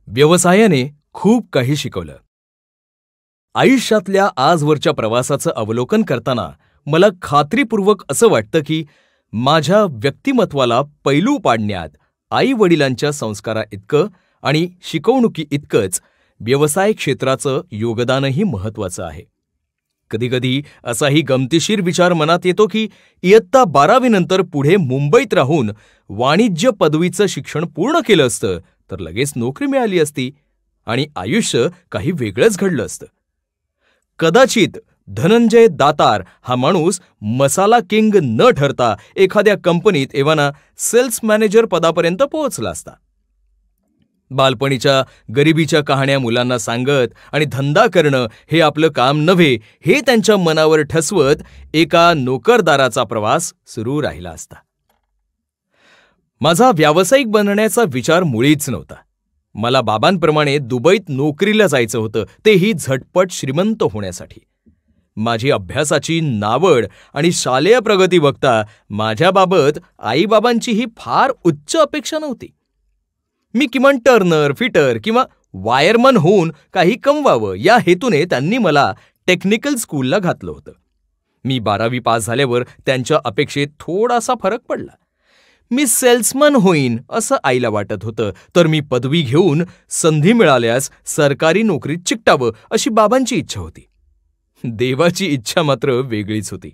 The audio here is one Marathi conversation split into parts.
व्यवसायाने खूप काही शिकवलं. आयुष्यातल्या आजवरच्या प्रवासाचं अवलोकन करताना मला खात्रीपूर्वक असं वाटतं की माझ्या व्यक्तिमत्वाला पैलू पाडण्यात आई-वडिलांच्या संस्काराइतकं आणि शिकवणुकीइतकंच व्यवसाय क्षेत्राचं योगदानही महत्त्वाचं आहे. कधीकधी असाही गमतीशीर विचार मनात येतो की इयत्ता 12वी नंतर पुढे मुंबईत राहून वाणिज्य पदवीचं शिक्षण पूर्ण केलं असतं तर लगेच नोकरी मिळाली असती आणि आयुष्य काही वेगळंच घडलं असतं. कदाचित धनंजय दातार हा माणूस मसाला किंग न ठरता एखाद्या कंपनीत एव्हाना सेल्स मॅनेजर पदापर्यंत पोहोचला असता. बालपणीच्या गरिबीच्या कहाण्या मुलांना सांगत आणि धंदा करणं हे आपलं काम नव्हे हे त्यांच्या मनावर ठसवत एका नोकरदाराचा प्रवास सुरू राहिला असता. माझा व्यावसायिक बनण्याचा विचार मुळीच नव्हता. मला बाबांप्रमाणे दुबईत नोकरीला जायचं होतं, तेही झटपट श्रीमंत होण्यासाठी. माझी अभ्यासाची नावड आणि शालेय प्रगती बघता माझ्याबाबत आईबाबांचीही फार उच्च अपेक्षा नव्हती. मी किमान टर्नर, फिटर किंवा वायरमन होऊन काही कमवावं या हेतूने त्यांनी मला टेक्निकल स्कूलला घातलं होतं. मी 12वी पास झाल्यावर त्यांच्या अपेक्षेत थोडासा फरक पडला. मी सेल्समन होईन असं आईला वाटत होतं, तर मी पदवी घेऊन संधी मिळाल्यास सरकारी नोकरीत चिकटावं अशी बाबांची इच्छा होती. देवाची इच्छा मात्र वेगळीच होती.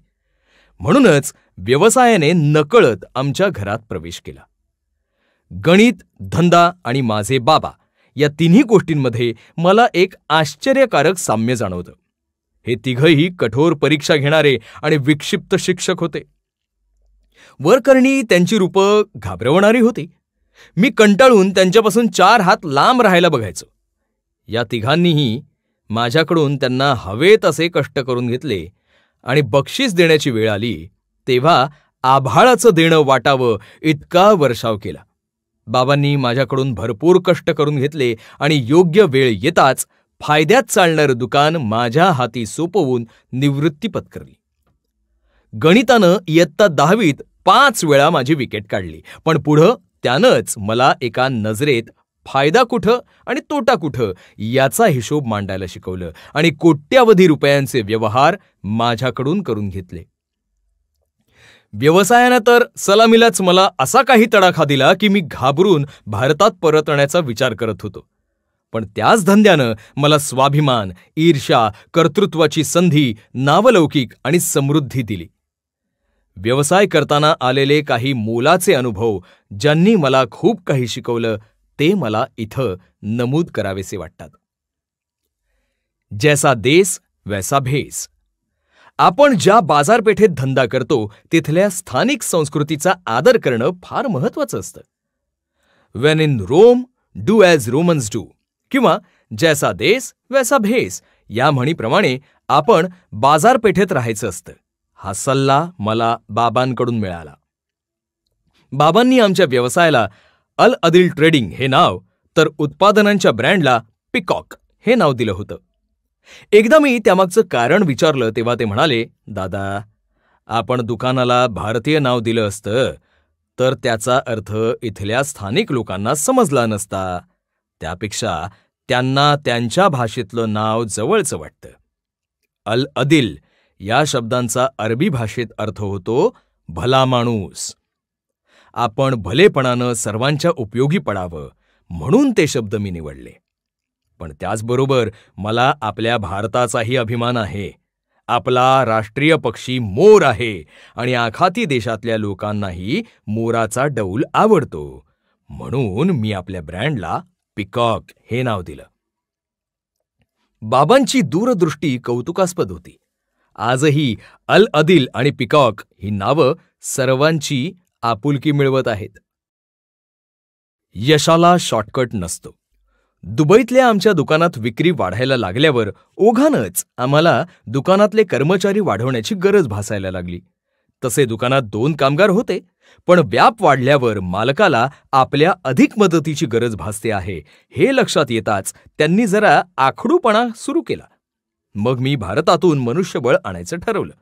म्हणूनच व्यवसायाने नकळत आमच्या घरात प्रवेश केला. गणित, धंदा आणि माझे बाबा या तिन्ही गोष्टींमध्ये मला एक आश्चर्यकारक साम्य जाणवतं. हे तिघही कठोर परीक्षा घेणारे आणि विक्षिप्त शिक्षक होते. वरकरणी त्यांची रूपं घाबरवणारी होती. मी कंटाळून त्यांच्यापासून 4 हात लांब राहायला बघायचो. या तिघांनीही माझ्याकडून त्यांना हवे तसे कष्ट करून घेतले आणि बक्षीस देण्याची वेळ आली तेव्हा आभाळाचं देणं वाटावं इतका वर्षाव केला. बाबांनी माझ्याकडून भरपूर कष्ट करून घेतले आणि योग्य वेळ येताच फायद्यात चालणारं दुकान माझ्या हाती सोपवून निवृत्ती पत्करली. गणितानं इयत्ता 10वीत 5 वेळा माझी विकेट काढली, पण पुढं त्यानंच मला एका नजरेत फायदा कुठं आणि तोटा कुठं याचा हिशोब मांडायला शिकवलं आणि कोट्यावधी रुपयांचे व्यवहार माझ्याकडून करून घेतले. व्यवसायानं तर सलामीलाच मला असा काही तडाखा दिला की मी घाबरून भारतात परतण्याचा विचार करत होतो. पण त्याच धंद्यानं मला स्वाभिमान, ईर्ष्या, कर्तृत्वाची संधी, नावलौकिक आणि समृद्धी दिली. व्यवसाय करताना आलेले काही मोलाचे अनुभव ज्यांनी मला खूप काही शिकवलं ते मला इथं नमूद करावेसे वाटतात. जैसा देस वैसा भेस. आपण ज्या बाजारपेठेत धंदा करतो तिथल्या स्थानिक संस्कृतीचा आदर करणं फार महत्वाचं असतं. When in Rome do as Romans do किंवा जैसा देस वैसा भेस या म्हणीप्रमाणे आपण बाजारपेठेत राहायचं असतं. हा सल्ला मला बाबांकडून मिळाला. बाबांनी आमच्या व्यवसायाला अल अदिल ट्रेडिंग हे नाव तर उत्पादनांच्या ब्रँडला पिकॉक हे नाव दिलं होतं. एकदा मी त्यामागचं कारण विचारलं तेव्हा ते म्हणाले, दादा, आपण दुकानाला भारतीय नाव दिलं असतं तर त्याचा अर्थ इथल्या स्थानिक लोकांना समजला नसता. त्यापेक्षा त्यांना त्यांच्या भाषेतलं नाव जवळचं वाटतं. अल अदिल या शब्दांचा अरबी भाषेत अर्थ होतो भला माणूस. आपण भलेपणानं सर्वांच्या उपयोगी पडावं म्हणून ते शब्द मी निवडले. पण त्याचबरोबर मला आपल्या भारताचाही अभिमान आहे. आपला राष्ट्रीय पक्षी मोर आहे आणि आखाती देशातल्या लोकांनाही मोराचा डौल आवडतो. म्हणून मी आपल्या ब्रँडला पिकॉक हे नाव दिलं. बाबांची दूरदृष्टी कौतुकास्पद होती. आजही अल अदिल आणि पिकॉक ही नावं सर्वांची आपुलकी मिळवत आहेत. यशाला शॉर्टकट नसतो. दुबईतल्या आमच्या दुकानात विक्री वाढायला लागल्यावर ओघानंच आम्हाला दुकानातले कर्मचारी वाढवण्याची गरज भासायला लागली. तसे दुकानात 2 कामगार होते, पण व्याप वाढल्यावर मालकाला आपल्या अधिक मदतीची गरज भासते आहे हे लक्षात येताच त्यांनी जरा आखडूपणा सुरू केला. मग मी भारतातून मनुष्यबळ आणायचं ठरवलं.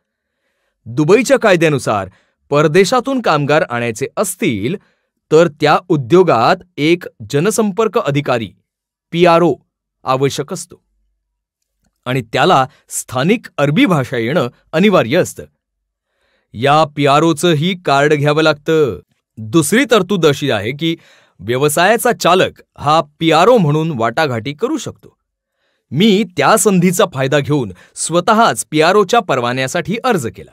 दुबईच्या कायद्यानुसार परदेशातून कामगार आणायचे असतील तर त्या उद्योगात एक जनसंपर्क अधिकारी PRO आवश्यक असतो आणि त्याला स्थानिक अरबी भाषा येणं अनिवार्य असतं. या PROचंही कार्ड घ्यावं लागतं. दुसरी तरतूद अशी आहे की व्यवसायाचा चालक हा PRO म्हणून वाटाघाटी करू शकतो. मी त्या संधीचा फायदा घेऊन स्वतःच PROच्या परवान्यासाठी अर्ज केला.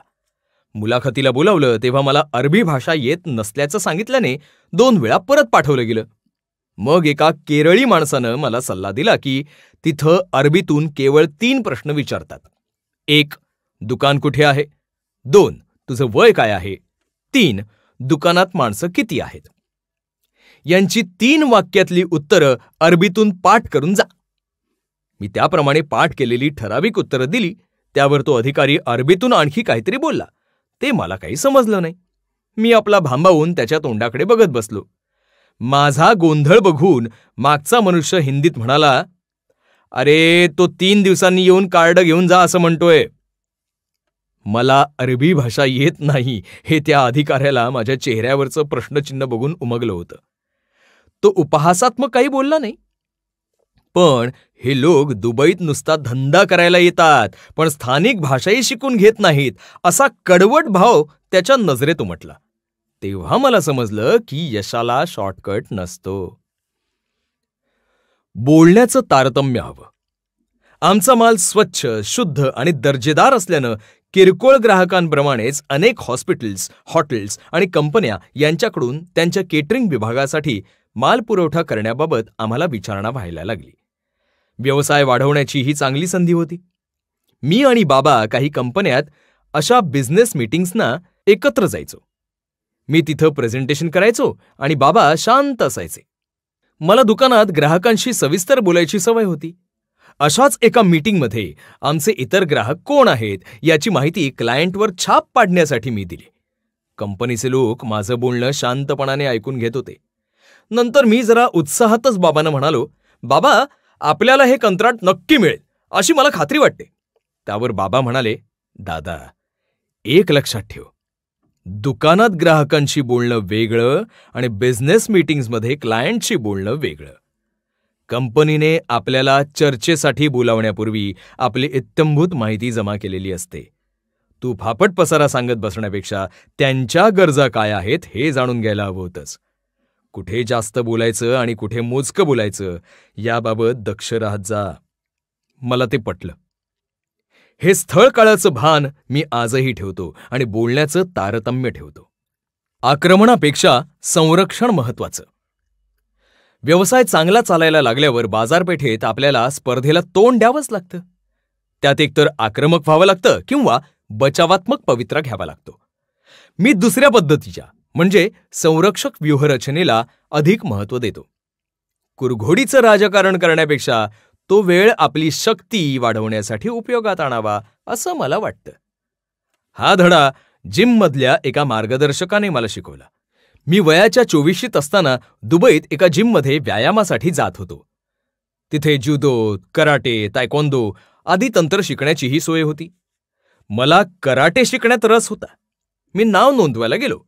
मुलाखतीला बोलावलं तेव्हा मला अरबी भाषा येत नसल्याचं सांगितल्याने 2 वेळा परत पाठवलं गेलं. मग एका केरळी माणसानं मला सल्ला दिला की तिथं अरबीतून केवळ 3 प्रश्न विचारतात. 1. दुकान कुठे आहे? 2. तुझं वय काय आहे? 3. दुकानात माणसं किती आहेत? यांची 3 वाक्यातली उत्तरं अरबीतून पाठ करून जा. मी त्याप्रमाणे पाठ केलेली ठराविक उत्तरं दिली. त्यावर तो अधिकारी अरबीतून आणखी काहीतरी बोलला. ते मला काही समजलं नाही. मी आपला भांबावून त्याच्या तोंडाकडे बघत बसलो. माझा गोंधळ बघून मागचा मनुष्य हिंदीत म्हणाला, अरे तो 3 दिवसांनी येऊन कार्ड घेऊन जा असं म्हणतोय. मला अरबी भाषा येत नाही हे त्या अधिकाऱ्याला माझ्या चेहऱ्यावरचं प्रश्नचिन्ह बघून उमगलं होतं. तो उपहासात्मक काही बोलला नाही. पण हे लोक दुबईत नुसता धंदा करायला येतात, पण स्थानिक भाषाही शिकून घेत नाहीत असा कडवट भाव त्याच्या नजरेत उमटला. तेव्हा मला समजलं की यशाला शॉर्टकट नसतो. बोलण्याचं तारतम्य हवं. आमचा माल स्वच्छ, शुद्ध आणि दर्जेदार असल्यानं किरकोळ ग्राहकांप्रमाणेच अनेक हॉस्पिटल्स, हॉटेल्स आणि कंपन्या यांच्याकडून त्यांच्या केटरिंग विभागासाठी माल पुरवठा करण्याबाबत आम्हाला विचारणा व्हायला लागली. व्यवसाय वाढवण्याची ही चांगली संधी होती. मी आणि बाबा काही कंपन्यात अशा बिझनेस मीटिंग्सना एकत्र जायचो. मी तिथं प्रेझेंटेशन करायचो आणि बाबा शांत असायचे. मला दुकानात ग्राहकांशी सविस्तर बोलायची सवय होती. अशाच एका मीटिंगमध्ये आमचे इतर ग्राहक कोण आहेत याची माहिती क्लायंटवर छाप पाडण्यासाठी मी दिली. कंपनीचे लोक माझं बोलणं शांतपणाने ऐकून घेत होते. नंतर मी जरा उत्साहातच बाबांना म्हणालो, बाबा आपल्याला हे कंत्राट नक्की मिळेल अशी मला खात्री वाटते. त्यावर बाबा म्हणाले, दादा एक लक्षात ठेव, दुकानात ग्राहकांशी बोलणं वेगळं आणि बिझनेस मीटिंग्समध्ये क्लायंटशी बोलणं वेगळं. कंपनीने आपल्याला चर्चेसाठी बोलावण्यापूर्वी आपली इत्थंभूत माहिती जमा केलेली असते. तू फापट पसारा सांगत बसण्यापेक्षा त्यांच्या गरजा काय आहेत हे जाणून घ्यायला हवं होतंस. कुठे जास्त बोलायचं आणि कुठे मोजकं बोलायचं याबाबत दक्ष राहत जा. मला ते पटलं. हे स्थळ काळाचं भान मी आजही ठेवतो आणि बोलण्याचं तारतम्य ठेवतो. आक्रमणापेक्षा संरक्षण महत्वाचं. व्यवसाय चांगला चालायला लागल्यावर बाजारपेठेत आपल्याला स्पर्धेला तोंड द्यावंच लागतं. त्यात एकतर आक्रमक व्हावं लागतं किंवा बचावात्मक पवित्रा घ्यावा लागतो. मी दुसऱ्या पद्धतीच्या म्हणजे संरक्षक व्यूहरचनेला अधिक महत्त्व देतो. कुरघोडीचं राजकारण करण्यापेक्षा तो वेळ आपली शक्ती वाढवण्यासाठी उपयोगात आणावा असं मला वाटतं. हा धडा जिममधल्या एका मार्गदर्शकाने मला शिकवला. मी वयाच्या 24शीत असताना दुबईत एका जिममध्ये व्यायामासाठी जात होतो. तिथे जुदो, कराटे, तायक्वॉन्दो आदी तंत्र शिकण्याचीही सोय होती. मला कराटे शिकण्यात रस होता. मी नाव नोंदवायला गेलो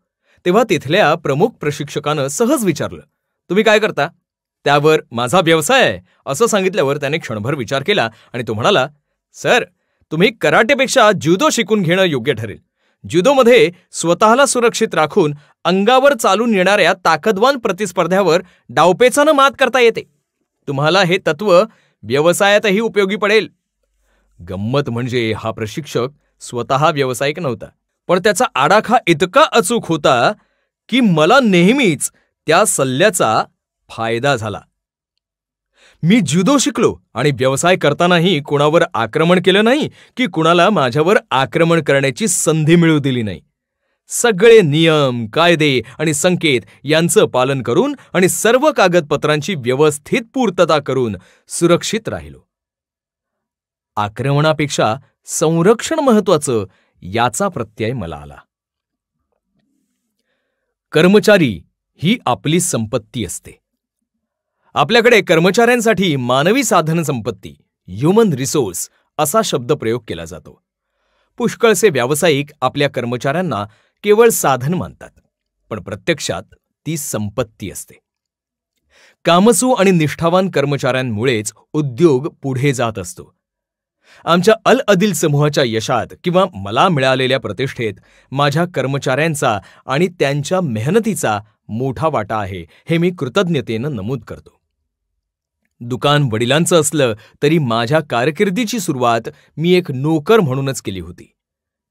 तेव्हा तिथल्या प्रमुख प्रशिक्षकानं सहज विचारलं, तुम्ही काय करता? त्यावर माझा व्यवसाय आहे असं सांगितल्यावर त्याने क्षणभर विचार केला आणि तो म्हणाला, सर तुम्ही कराटेपेक्षा जुदो शिकून घेणं योग्य ठरेल. जुदोमध्ये स्वतःला सुरक्षित राखून अंगावर चालून येणाऱ्या ताकदवान प्रतिस्पर्ध्यावर डावपेचानं मात करता येते. तुम्हाला हे तत्व व्यवसायातही उपयोगी पडेल. गंमत म्हणजे हा प्रशिक्षक स्वतः व्यावसायिक नव्हता, पण त्याचा आडाखा इतका अचूक होता की मला नेहमीच त्या सल्ल्याचा फायदा झाला. मी जुदो शिकलो आणि व्यवसाय करतानाही कुणावर आक्रमण केलं नाही की कुणाला माझ्यावर आक्रमण करण्याची संधी मिळू दिली नाही. सगळे नियम, कायदे आणि संकेत यांचं पालन करून आणि सर्व कागदपत्रांची व्यवस्थित पूर्तता करून सुरक्षित राहिलो. आक्रमणापेक्षा संरक्षण महत्वाचं याचा प्रत्यय मला आला. कर्मचारी ही आपली संपत्ती असते. आपल्याकडे कर्मचाऱ्यांसाठी मानवी साधन संपत्ती ह्युमन रिसोर्स असा शब्दप्रयोग केला जातो. पुष्कळसे व्यावसायिक आपल्या कर्मचाऱ्यांना केवळ साधन मानतात, पण प्रत्यक्षात ती संपत्ती असते. कामसू आणि निष्ठावान कर्मचाऱ्यांमुळेच उद्योग पुढे जात असतो. आमच्या अल अदिल समूहाच्या यशात किंवा मला मिळालेल्या प्रतिष्ठेत माझ्या कर्मचाऱ्यांचा आणि त्यांच्या मेहनतीचा मोठा वाटा आहे, हे मी कृतज्ञतेनं नमूद करतो. दुकान वडिलांचं असलं तरी माझ्या कारकिर्दीची सुरुवात मी एक नोकर म्हणूनच केली होती.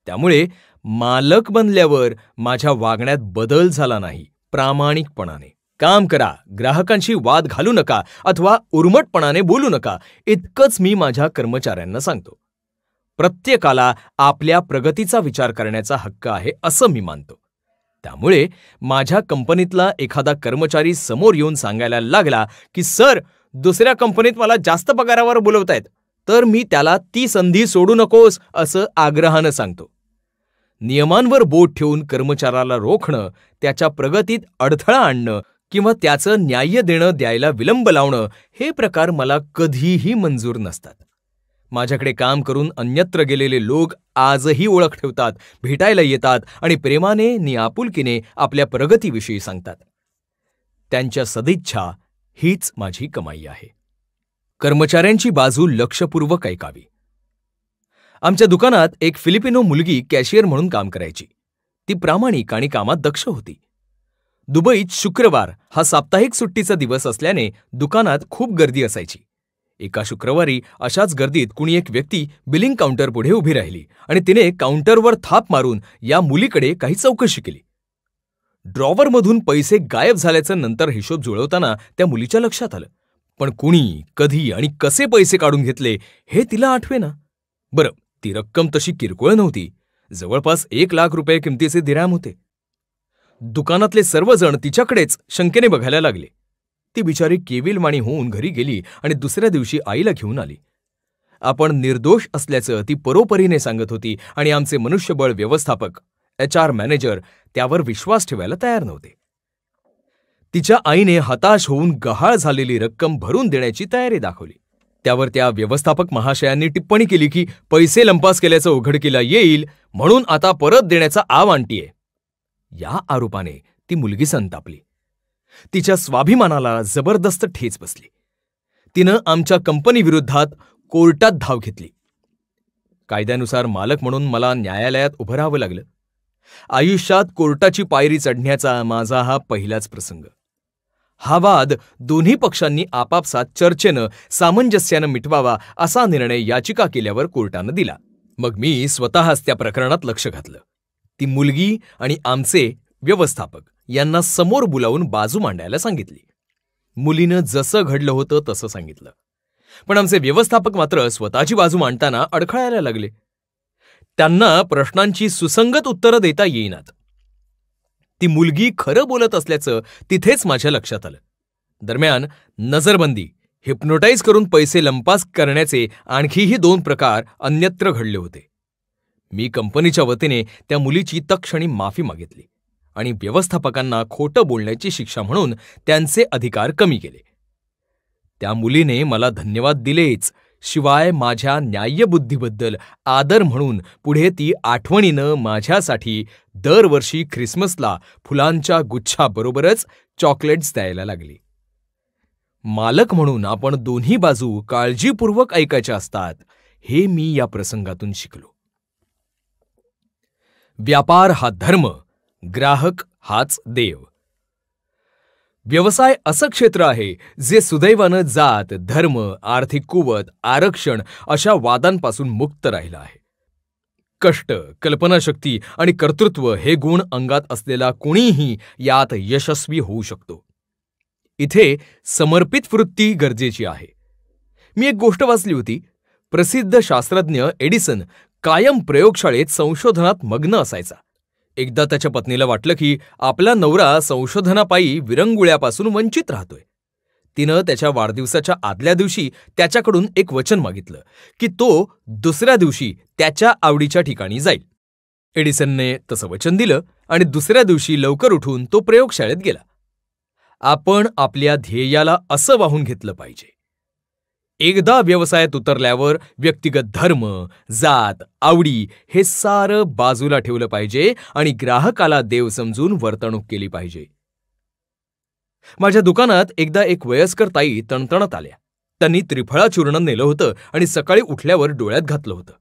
त्यामुळे मालक बनल्यावर माझ्या वागण्यात बदल झाला नाही. प्रामाणिकपणाने काम करा, ग्राहकांशी वाद घालू नका अथवा उर्मटपणाने बोलू नका, इतकंच मी माझ्या कर्मचाऱ्यांना सांगतो. प्रत्येकाला आपल्या प्रगतीचा विचार करण्याचा हक्क आहे असं मी मानतो. त्यामुळे माझ्या कंपनीतला एखादा कर्मचारी समोर येऊन सांगायला लागला की सर, दुसऱ्या कंपनीत मला जास्त पगारावर बोलवतायत, तर मी त्याला ती संधी सोडू नकोस असं आग्रहानं सांगतो. नियमांवर बोट ठेवून कर्मचाऱ्याला रोखणं, त्याच्या प्रगतीत अडथळा आणणं किंवा त्याचं न्याय्य देणं द्यायला विलंब लावणं हे प्रकार मला कधीही मंजूर नसतात. माझ्याकडे काम करून अन्यत्र गेलेले लोक आजही ओळख ठेवतात, भेटायला येतात आणि प्रेमाने नि आपुलकीने आपल्या प्रगतीविषयी सांगतात. त्यांच्या सदिच्छा हीच माझी कमाई आहे. कर्मचाऱ्यांची बाजू लक्षपूर्वक ऐकावी. आमच्या दुकानात एक फिलिपिनो मुलगी कॅशियर म्हणून काम करायची. ती प्रामाणिक आणि कामात दक्ष होती. दुबईत शुक्रवार हा साप्ताहिक सुट्टीचा दिवस असल्याने दुकानात खूप गर्दी असायची. एका शुक्रवारी अशाच गर्दीत कुणी एक व्यक्ती बिलिंग काउंटर पुढे उभी राहिली आणि तिने काउंटरवर थाप मारून या मुलीकडे काही चौकशी केली. ड्रॉवरमधून पैसे गायब झाल्याचं नंतर हिशोब जुळवताना त्या मुलीच्या लक्षात आलं. पण कुणी, कधी आणि कसे पैसे काढून घेतले हे तिला आठवेना. बरं, ती रक्कम तशी किरकोळ नव्हती. जवळपास 1,00,000 रुपये किमतीचे दिराम होते. दुकानातले सर्वजण तिच्याकडेच शंकेने बघायला लागले. ती बिचारी केविलवाणी होऊन घरी गेली आणि दुसऱ्या दिवशी आईला घेऊन आली. आपण निर्दोष असल्याचं ती परोपरीने सांगत होती आणि आमचे मनुष्यबळ व्यवस्थापक, HR मॅनेजर त्यावर विश्वास ठेवायला तयार नव्हते. तिच्या आईने हताश होऊन गहाळ झालेली रक्कम भरून देण्याची तयारी दाखवली. त्यावर त्या व्यवस्थापक महाशयांनी टिप्पणी केली की पैसे लंपास केल्याचं उघडकीला येईल म्हणून आता परत देण्याचा आव आणतीये. या आरोपाने ती मुलगी संतापली. तिच्या स्वाभिमानाला जबरदस्त ठेच बसली. तिनं आमच्या कंपनीविरुद्धात कोर्टात धाव घेतली. कायद्यानुसार मालक म्हणून मला न्यायालयात उभं राहावं लागलं. आयुष्यात कोर्टाची पायरी चढण्याचा माझा हा पहिलाच प्रसंग. हा वाद दोन्ही पक्षांनी आपापसात चर्चेनं, सामंजस्यानं मिटवावा असा निर्णय याचिका केल्यावर कोर्टानं दिला. मग मी स्वतःच त्या प्रकरणात लक्ष घातलं. ती मुलगी आणि आमचे व्यवस्थापक यांना समोर बोलावून बाजू मांडायला सांगितली. मुलीनं जसं घडलं होतं तसं सांगितलं. पण आमचे व्यवस्थापक मात्र स्वतःची बाजू मांडताना अडखळायला लागले. त्यांना प्रश्नांची सुसंगत उत्तरं देता येईनात. ती मुलगी खरं बोलत असल्याचं तिथेच माझ्या लक्षात आलं. दरम्यान नजरबंदी, हिप्नोटाईज करून पैसे लंपास करण्याचे आणखीही 2 प्रकार अन्यत्र घडले होते. मी कंपनीच्या वतीने त्या मुलीची तत्क्षणी माफी मागितली आणि व्यवस्थापकांना खोटं बोलण्याची शिक्षा म्हणून त्यांचे अधिकार कमी केले. त्या मुलीने मला धन्यवाद दिलेच, शिवाय माझ्या न्याय्यबुद्धीबद्दल आदर म्हणून पुढे ती आठवणीनं माझ्यासाठी दरवर्षी ख्रिसमसला फुलांच्या गुच्छाबरोबरच चॉकलेट्स द्यायला लागली. मालक म्हणून आपण दोन्ही बाजू काळजीपूर्वक ऐकायच्या असतात, हे मी या प्रसंगातून शिकलो. व्यापार हा धर्म, ग्राहक हाच देव. व्यवसाय असं क्षेत्र आहे जे सुदैवानं जात, धर्म, आर्थिक कुवत, आरक्षण अशा वादांपासून मुक्त राहिलं आहे. कष्ट, कल्पनाशक्ती आणि कर्तृत्व हे गुण अंगात असलेला कोणीही यात यशस्वी होऊ शकतो. इथे समर्पित वृत्ती गरजेची आहे. मी एक गोष्ट वाचली होती. प्रसिद्ध शास्त्रज्ञ एडिसन कायम प्रयोगशाळेत संशोधनात मग्न असायचा. एकदा त्याच्या पत्नीला वाटलं की आपला नवरा संशोधनापायी विरंगुळ्यापासून वंचित राहतोय. तिनं त्याच्या वाढदिवसाच्या आदल्या दिवशी त्याच्याकडून एक वचन मागितलं की तो दुसऱ्या दिवशी त्याच्या आवडीच्या ठिकाणी जाईल. एडिसनने तसं वचन दिलं आणि दुसऱ्या दिवशी लवकर उठून तो प्रयोगशाळेत गेला. आपण आपल्या ध्येयाला असं वाहून घेतलं पाहिजे. एकदा व्यवसायात उतरल्यावर व्यक्तिगत धर्म, जात, आवडी हे सारं बाजूला ठेवलं पाहिजे आणि ग्राहकाला देव समजून वर्तणूक केली पाहिजे. माझ्या दुकानात एकदा एक वयस्कर ताई तणतणत आल्या. त्यांनी त्रिफळा चूर्ण नेलं होतं आणि सकाळी उठल्यावर डोळ्यात घातलं होतं.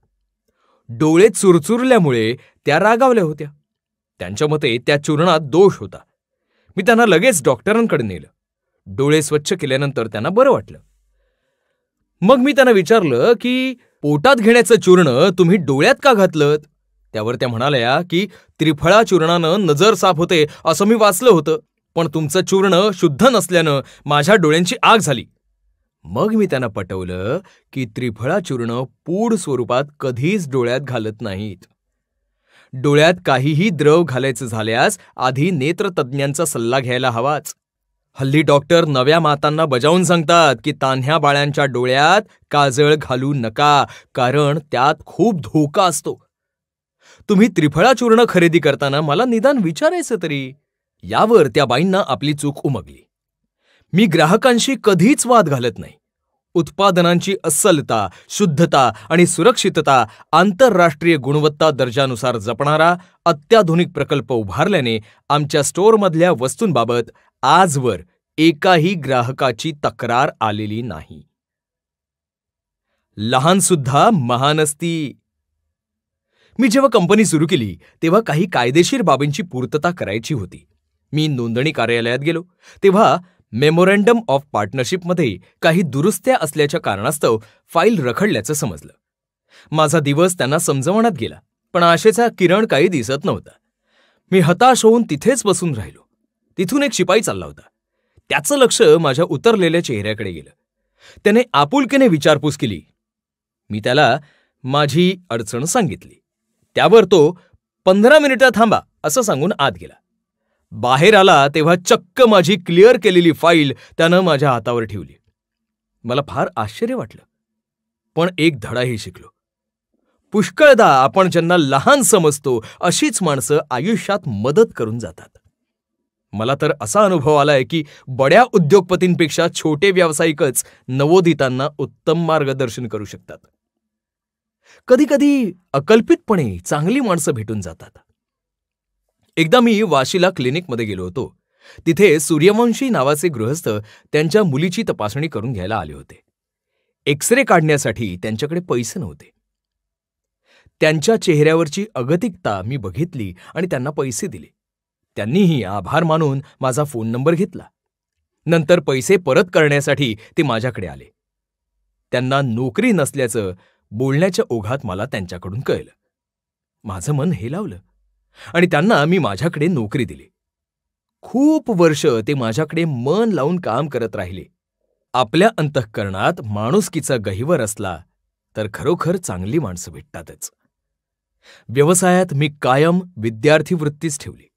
डोळे चुरचुरल्यामुळे त्या रागावल्या होत्या. त्यांच्या मते त्या चूर्णात दोष होता. मी त्यांना लगेच डॉक्टरांकडे नेलं. डोळे स्वच्छ केल्यानंतर त्यांना बरं वाटलं. मग मी त्यांना विचारलं की पोटात घेण्याचं चूर्ण तुम्ही डोळ्यात का घातलं? त्यावर त्या म्हणाल्या की त्रिफळा चूर्णानं नजर साफ होते असं मी वाचलं होतं, पण तुमचं चूर्ण शुद्ध नसल्यानं माझ्या डोळ्यांची आग झाली. मग मी त्यांना पटवलं की त्रिफळा चूर्ण पूड स्वरूपात कधीच डोळ्यात घालत नाहीत. डोळ्यात काहीही द्रव घालायचं झाल्यास आधी नेत्रतज्ञांचा सल्ला घ्यायला हवाच. हल्ली डॉक्टर नव्या मातांना बजावून सांगतात की तान्ह्या बाळांच्या डोळ्यात काजळ घालू नका, कारण त्यात खूप धोका असतो. तुम्ही त्रिफळा चूर्ण खरेदी करताना मला निदान विचारायचं तरी. यावर त्या बाईंना आपली चूक उमगली. मी ग्राहकांशी कधीच वाद घालत नाही. उत्पादनांची अस्सलता, शुद्धता आणि सुरक्षितता आंतरराष्ट्रीय गुणवत्ता दर्जानुसार जपणारा अत्याधुनिक प्रकल्प उभारल्याने आमच्या स्टोअरमधल्या वस्तूंबाबत आजवर एकाही ग्राहकाची तक्रार आलेली नाही. लहानसुद्धा महान असती. मी जेव्हा कंपनी सुरू केली तेव्हा काही कायदेशीर बाबींची पूर्तता करायची होती. मी नोंदणी कार्यालयात गेलो तेव्हा मेमोरँडम ऑफ पार्टनरशिपमध्ये काही दुरुस्त्या असल्याच्या कारणास्तव फाईल रखडल्याचं समजलं. माझा दिवस त्यांना समजवण्यात गेला, पण आशेचा किरण काही दिसत नव्हता. मी हताश होऊन तिथेच बसून राहिलो. तिथून एक शिपाई चालला होता. त्याचं लक्ष माझ्या उतरलेल्या चेहऱ्याकडे गेलं. त्याने आपुलकीने विचारपूस केली. मी त्याला माझी अडचण सांगितली. त्यावर तो 15 मिनिटं थांबा असं सांगून आत गेला. बाहेर आला तेव्हा चक्क माझी क्लिअर केलेली फाईल त्यानं माझ्या हातावर ठेवली. मला फार आश्चर्य वाटलं, पण एक धडाही शिकलो. पुष्कळदा आपण ज्यांना लहान समजतो अशीच माणसं आयुष्यात मदत करून जातात. मला तर असा अनुभव आलाय की बड्या उद्योगपतींपेक्षा छोटे व्यावसायिकच नवोदितांना उत्तम मार्गदर्शन करू शकतात. कधीकधी अकल्पितपणे चांगली माणसं भेटून जातात. एकदा मी वाशीला क्लिनिकमध्ये गेलो होतो. तिथे सूर्यवंशी नावाचे गृहस्थ त्यांच्या मुलीची तपासणी करून घ्यायला आले होते. एक्सरे काढण्यासाठी त्यांच्याकडे पैसे नव्हते. त्यांच्या चेहऱ्यावरची अगतिकता मी बघितली आणि त्यांना पैसे दिले. त्यांनीही आभार मानून माझा फोन नंबर घेतला. नंतर पैसे परत करण्यासाठी ते माझ्याकडे आले. त्यांना नोकरी नसल्याचं बोलण्याच्या ओघात मला त्यांच्याकडून कळलं. माझं मन हेलावलं आणि त्यांना मी माझ्याकडे नोकरी दिली. खूप वर्ष ते माझ्याकडे मन लावून काम करत राहिले. आपल्या अंतःकरणात माणुसकीचा गहिवर असला तर खरोखर चांगली माणसं भेटतातच. व्यवसायात मी कायम विद्यार्थी वृत्तीच ठेवली.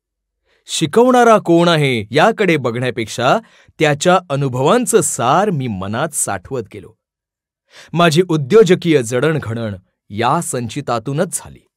शिकवणारा कोण आहे याकडे बघण्यापेक्षा त्याच्या अनुभवांचं सार मी मनात साठवत गेलो. माझी उद्योजकीय जडणघडण या संचितातूनच झाली.